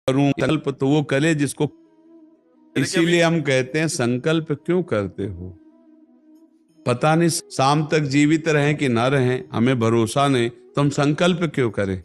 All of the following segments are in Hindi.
करूं, संकल्प तो वो करे जिसको। इसीलिए हम कहते हैं संकल्प क्यों करते हो, पता नहीं शाम तक जीवित रहें कि ना रहें, हमें भरोसा नहीं, तो हम संकल्प क्यों करें।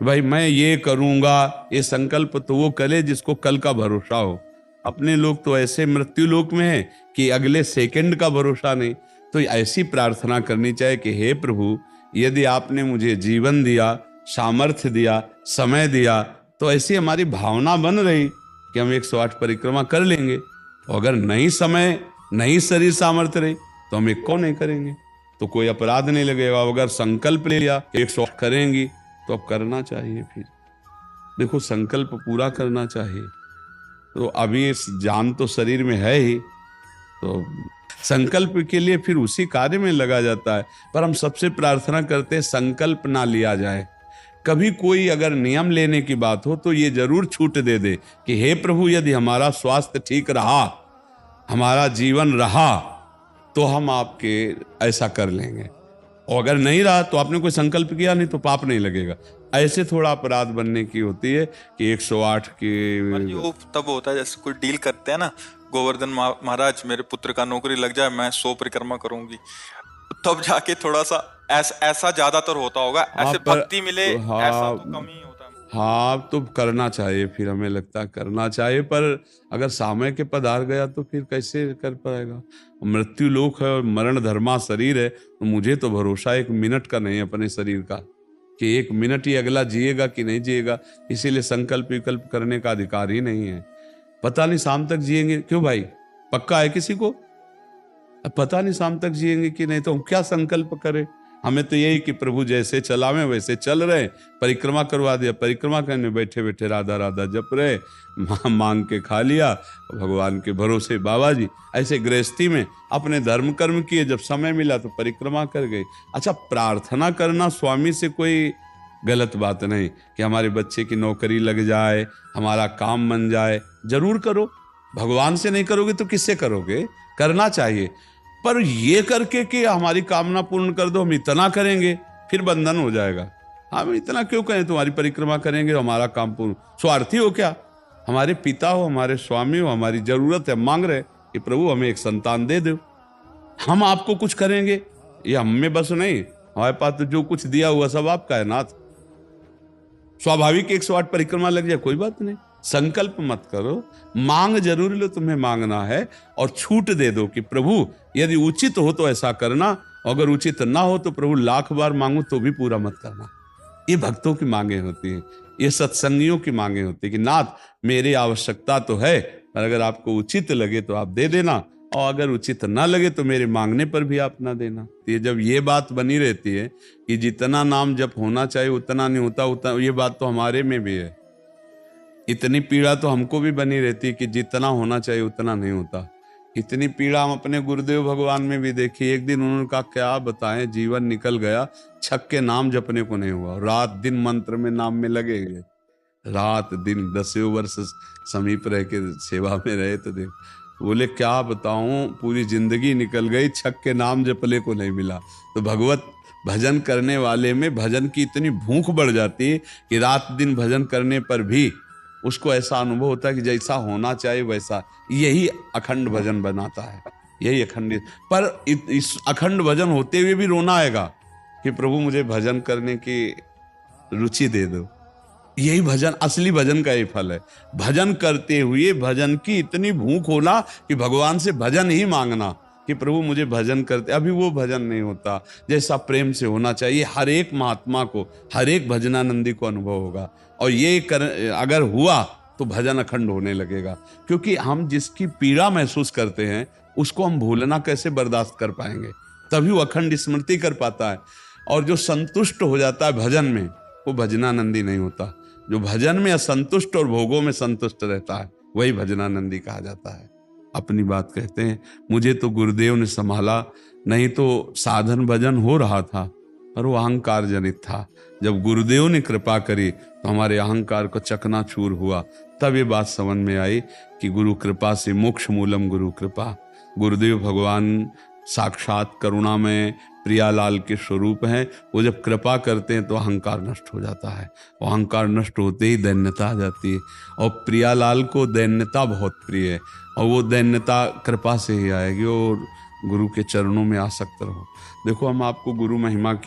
भाई मैं ये करूंगा, ये संकल्प तो वो करे जिसको कल का भरोसा हो। अपने लोग तो ऐसे मृत्यु लोक में है कि अगले सेकंड का भरोसा नहीं। तो ऐसी प्रार्थना करनी चाहिए कि हे प्रभु, यदि आपने मुझे जीवन दिया, सामर्थ्य दिया, समय दिया, तो ऐसी हमारी भावना बन रही कि हम 108 परिक्रमा कर लेंगे। और अगर नहीं समय, नहीं शरीर सामर्थ्य रही, तो हम एक को नहीं करेंगे, तो कोई अपराध नहीं लगेगा। अगर संकल्प ले लिया 100 करेंगी, तो अब करना चाहिए। फिर देखो, संकल्प पूरा करना चाहिए। तो अभी जान तो शरीर में है ही, तो संकल्प के लिए फिर उसी कार्य में लगा जाता है। पर हम सबसे प्रार्थना करते हैं संकल्प ना लिया जाए। कभी कोई अगर नियम लेने की बात हो तो ये जरूर छूट दे दे कि हे प्रभु, यदि हमारा स्वास्थ्य ठीक रहा, हमारा जीवन रहा, तो हम आपके ऐसा कर लेंगे। और अगर नहीं रहा तो आपने कोई संकल्प किया नहीं, तो पाप नहीं लगेगा। ऐसे थोड़ा अपराध बनने की होती है कि 108 की। वो तब होता है जैसे कोई डील करते हैं ना, गोवर्धन महाराज मेरे पुत्र का नौकरी लग जाए, मैं 100 परिक्रमा करूंगी, तब जाके थोड़ा सा ऐसा ज्यादातर होता होगा। ऐसे भक्ति मिले ऐसा तो कम ही होता है। हाँ, तो करना चाहिए, फिर हमें लगता है करना चाहिए। पर अगर समय के पधार गया तो फिर कैसे कर पाएगा। मृत्यु लोक है और मरण धर्मा शरीर है, तो मुझे तो भरोसा 1 मिनट का नहीं अपने शरीर का कि 1 मिनट ही अगला जिएगा कि नहीं जिएगा। इसीलिए संकल्प विकल्प करने का अधिकार ही नहीं है। पता नहीं शाम तक जिएंगे, क्यों भाई, पक्का है किसी को? अब पता नहीं शाम तक जिएंगे कि नहीं, तो हम क्या संकल्प करें। हमें तो यही कि प्रभु जैसे चलावे वैसे चल रहे। परिक्रमा करवा दिया, परिक्रमा करने बैठे बैठे राधा राधा जप रहे, मांग के खा लिया, भगवान के भरोसे बाबा जी। ऐसे गृहस्थी में अपने धर्म कर्म किए, जब समय मिला तो परिक्रमा कर गए। अच्छा, प्रार्थना करना स्वामी से कोई गलत बात नहीं कि हमारे बच्चे की नौकरी लग जाए, हमारा काम बन जाए, जरूर करो। भगवान से नहीं करोगे तो किससे करोगे? करना चाहिए। पर ये करके कि हमारी कामना पूर्ण कर दो, हम इतना करेंगे, फिर बंधन हो जाएगा। हम इतना क्यों करें, तुम्हारी परिक्रमा करेंगे हमारा काम पूर्ण। स्वार्थी हो क्या? हमारे पिता हो, हमारे स्वामी हो, हमारी जरूरत है, मांग रहे कि प्रभु हमें एक संतान दे दो, हम आपको कुछ करेंगे। ये हम में बस नहीं, हमारे पास तो जो कुछ दिया हुआ सब आपका है नाथ। स्वाभाविक 108 परिक्रमा लग जाए, कोई बात नहीं। संकल्प मत करो, मांग जरूर लो, तुम्हें मांगना है। और छूट दे दो कि प्रभु यदि उचित हो तो ऐसा करना, अगर उचित ना हो तो प्रभु लाख बार मांगो तो भी पूरा मत करना। ये भक्तों की मांगे होती हैं, ये सत्संगियों की मांगे होती है कि नाथ मेरी आवश्यकता तो है, पर अगर आपको उचित लगे तो आप दे देना, और अगर उचित ना लगे तो मेरे मांगने पर भी आप ना देना। तो ये जब ये बात बनी रहती है कि जितना नाम जप होना चाहिए उतना नहीं होता, उतना, ये बात तो हमारे में भी है। इतनी पीड़ा तो हमको भी बनी रहती है कि जितना होना चाहिए उतना नहीं होता। इतनी पीड़ा हम अपने गुरुदेव भगवान में भी देखी। एक दिन उन्होंने कहा क्या बताएं, जीवन निकल गया, छक के नाम जपने को नहीं हुआ, रात दिन मंत्र में नाम में लगे गए, रात दिन 10 वर्ष समीप रह के सेवा में रहे। तो देख, बोले क्या बताऊं, पूरी जिंदगी निकल गई, छक के नाम जपले को नहीं मिला। तो भगवत भजन करने वाले में भजन की इतनी भूख बढ़ जाती है कि रात दिन भजन करने पर भी उसको ऐसा अनुभव होता है कि जैसा होना चाहिए वैसा। यही अखंड भजन बनाता है, यही अखंड। पर इस अखंड भजन होते हुए भी रोना आएगा कि प्रभु मुझे भजन करने की रुचि दे दो। यही भजन, असली भजन का ही फल है। भजन करते हुए भजन की इतनी भूख होना कि भगवान से भजन ही मांगना कि प्रभु मुझे भजन करते। अभी वो भजन नहीं होता जैसा प्रेम से होना चाहिए। हर एक महात्मा को, हर एक भजनानंदी को अनुभव होगा। और ये अगर हुआ तो भजन अखंड होने लगेगा। क्योंकि हम जिसकी पीड़ा महसूस करते हैं उसको हम भूलना कैसे बर्दाश्त कर पाएंगे? तभी वो अखंड स्मृति कर पाता है। और जो संतुष्ट हो जाता है भजन में, वो भजनानंदी नहीं होता। जो भजन में असंतुष्ट और भोगों में संतुष्ट रहता है वही भजनानंदी कहा जाता है। अपनी बात कहते हैं, मुझे तो गुरुदेव ने संभाला, नहीं तो साधन भजन हो रहा था, पर वो अहंकार जनित था। जब गुरुदेव ने कृपा करी तो हमारे अहंकार को चकनाचूर हुआ। तब ये बात समझ में आई कि गुरु कृपा से मोक्ष मूलम गुरु कृपा। गुरुदेव भगवान साक्षात करुणा में प्रियालाल के स्वरूप हैं। वो जब कृपा करते हैं तो अहंकार नष्ट हो जाता है, और अहंकार नष्ट होते ही दैन्यता आ जाती है। और प्रियालाल को दैन्यता बहुत प्रिय है, और वो दैन्यता कृपा से ही आएगी। और गुरु के चरणों में आसक्त रहो। देखो, हम आपको गुरु महिमा